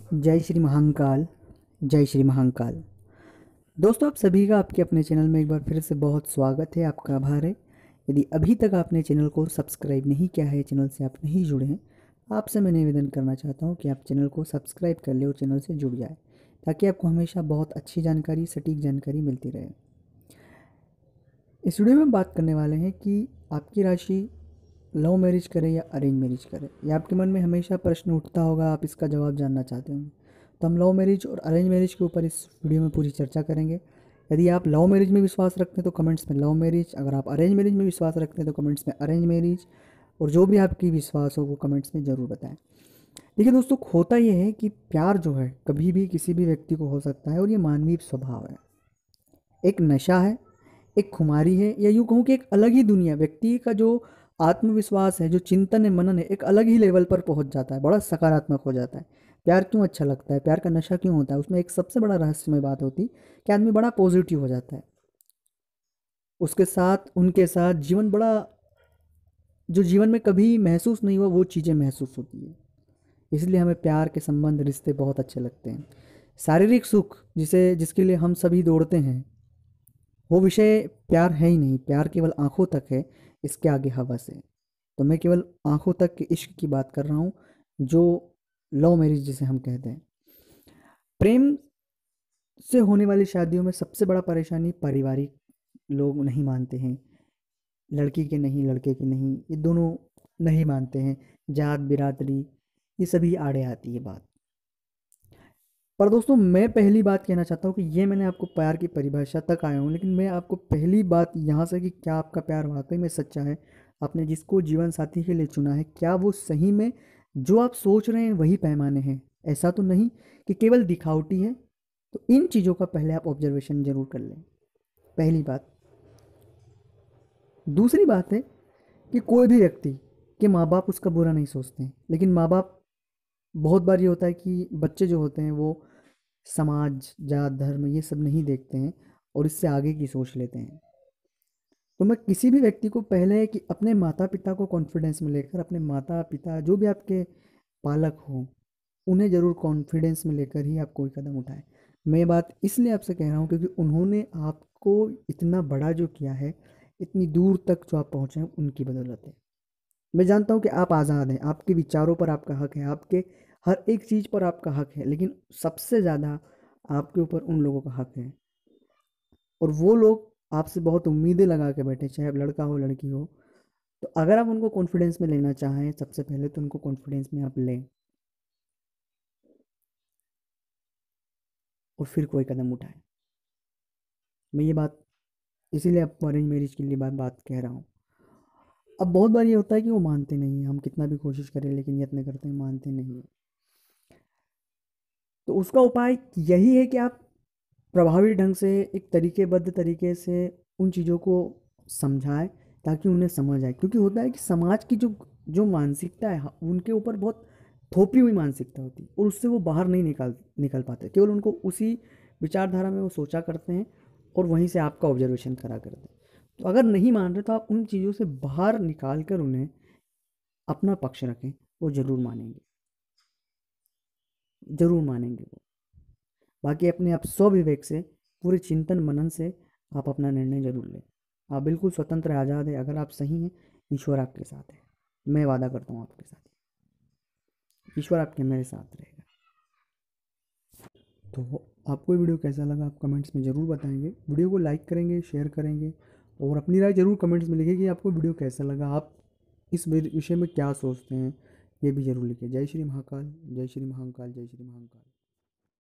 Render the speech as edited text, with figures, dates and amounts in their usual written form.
जय श्री महाकाल। जय श्री महाकाल। दोस्तों, आप सभी का आपके अपने चैनल में एक बार फिर से बहुत स्वागत है। आपका आभार है। यदि अभी तक आपने चैनल को सब्सक्राइब नहीं किया है, चैनल से आप नहीं जुड़े हैं, आपसे मैं निवेदन करना चाहता हूं कि आप चैनल को सब्सक्राइब कर ले और चैनल से जुड़ जाए, ताकि आपको हमेशा बहुत अच्छी जानकारी, सटीक जानकारी मिलती रहे। इस वीडियो में हम बात करने वाले हैं कि आपकी राशि लव मैरिज करे या अरेंज मैरिज करे। या आपके मन में हमेशा प्रश्न उठता होगा, आप इसका जवाब जानना चाहते होंगे। तो हम लव मैरिज और अरेंज मैरिज के ऊपर इस वीडियो में पूरी चर्चा करेंगे। यदि आप लव मैरिज में विश्वास रखते हैं तो कमेंट्स में लव मैरिज, अगर आप अरेंज मैरिज में विश्वास रखते हैं तो कमेंट्स में अरेंज मैरिज, और जो भी आपकी विश्वास हो वो कमेंट्स में ज़रूर बताएं। देखिए दोस्तों, होता यह है कि प्यार जो है कभी भी किसी भी व्यक्ति को हो सकता है, और ये मानवीय स्वभाव है। एक नशा है, एक खुमारी है, या यूँ कहूँ कि एक अलग ही दुनिया। व्यक्ति का जो आत्मविश्वास है, जो चिंतन है, मनन है, एक अलग ही लेवल पर पहुंच जाता है, बड़ा सकारात्मक हो जाता है। प्यार क्यों अच्छा लगता है, प्यार का नशा क्यों होता है, उसमें एक सबसे बड़ा रहस्यमय बात होती कि आदमी बड़ा पॉजिटिव हो जाता है। उसके साथ, उनके साथ जीवन बड़ा, जो जीवन में कभी महसूस नहीं हुआ वो चीज़ें महसूस होती है। इसलिए हमें प्यार के संबंध, रिश्ते बहुत अच्छे लगते हैं। शारीरिक सुख जिसके लिए हम सभी दौड़ते हैं, वो विषय प्यार है ही नहीं। प्यार केवल आंखों तक है, इसके आगे हवस है। तो मैं केवल आंखों तक के इश्क की बात कर रहा हूँ, जो लव मैरिज जिसे हम कहते हैं। प्रेम से होने वाली शादियों में सबसे बड़ा परेशानी पारिवारिक लोग नहीं मानते हैं। लड़की के नहीं, लड़के के नहीं, ये दोनों नहीं मानते हैं। जात बिरादरी, ये सभी आड़े आती है बात। पर दोस्तों, मैं पहली बात कहना चाहता हूँ कि ये मैंने आपको प्यार की परिभाषा तक आया हूँ, लेकिन मैं आपको पहली बात यहाँ से कि क्या आपका प्यार वाकई में सच्चा है। आपने जिसको जीवन साथी के लिए चुना है, क्या वो सही में जो आप सोच रहे हैं वही पैमाने हैं। ऐसा तो नहीं कि केवल दिखावटी है। तो इन चीज़ों का पहले आप ऑब्जर्वेशन जरूर कर लें, पहली बात। दूसरी बात है कि कोई भी व्यक्ति के माँ बाप उसका बुरा नहीं सोचते हैं, लेकिन माँ बाप, बहुत बार ये होता है कि बच्चे जो होते हैं वो समाज, जात, धर्म ये सब नहीं देखते हैं और इससे आगे की सोच लेते हैं। तो मैं किसी भी व्यक्ति को पहले है कि अपने माता पिता को कॉन्फिडेंस में लेकर, अपने माता पिता जो भी आपके पालक हों, उन्हें ज़रूर कॉन्फिडेंस में लेकर ही आप कोई कदम उठाएं। मैं ये बात इसलिए आपसे कह रहा हूँ क्योंकि उन्होंने आपको इतना बड़ा जो किया है, इतनी दूर तक जो आप पहुँचे हैं, उनकी बदौलत है। मैं जानता हूँ कि आप आज़ाद हैं, आपके विचारों पर आपका हक है, आपके हर एक चीज़ पर आपका हक है, लेकिन सबसे ज़्यादा आपके ऊपर उन लोगों का हक है। और वो लोग आपसे बहुत उम्मीदें लगा के बैठे, चाहे आप लड़का हो लड़की हो। तो अगर आप उनको कॉन्फिडेंस में लेना चाहें, सबसे पहले तो उनको कॉन्फिडेंस में आप लें और फिर कोई कदम उठाएं। मैं ये बात इसीलिए आपको अरेंज मैरिज के लिए बात कह रहा हूँ। अब बहुत बार ये होता है कि वो मानते नहीं हैं, हम कितना भी कोशिश करें, लेकिन यत्न करते हैं, मानते नहीं हैं। तो उसका उपाय यही है कि आप प्रभावी ढंग से, एक तरीकेबद्ध तरीके से उन चीज़ों को समझाएं, ताकि उन्हें समझ आए। क्योंकि होता है कि समाज की जो जो मानसिकता है, उनके ऊपर बहुत थोपी हुई मानसिकता होती है, और उससे वो बाहर नहीं निकल निकल पाते। केवल उनको उसी विचारधारा में वो सोचा करते हैं, और वहीं से आपका ऑब्जर्वेशन करा करते हैं। तो अगर नहीं मान रहे तो आप उन चीज़ों से बाहर निकाल कर उन्हें अपना पक्ष रखें, वो ज़रूर मानेंगे, ज़रूर मानेंगे वो। बाकी अपने आप स्वविवेक से, पूरे चिंतन मनन से आप अपना निर्णय जरूर लें। आप बिल्कुल स्वतंत्र आज़ाद है। अगर आप सही हैं, ईश्वर आपके साथ है। मैं वादा करता हूँ आपके साथ, ईश्वर आपके मेरे साथ रहेगा। तो आपको ये वीडियो कैसा लगा, आप कमेंट्स में ज़रूर बताएंगे। वीडियो को लाइक करेंगे, शेयर करेंगे, और अपनी राय ज़रूर कमेंट्स में लिखिए कि आपको वीडियो कैसा लगा, आप इस विषय में क्या सोचते हैं, ये भी ज़रूर लिखिए। जय श्री महाकाल, जय श्री महाकाल, जय श्री महाकाल।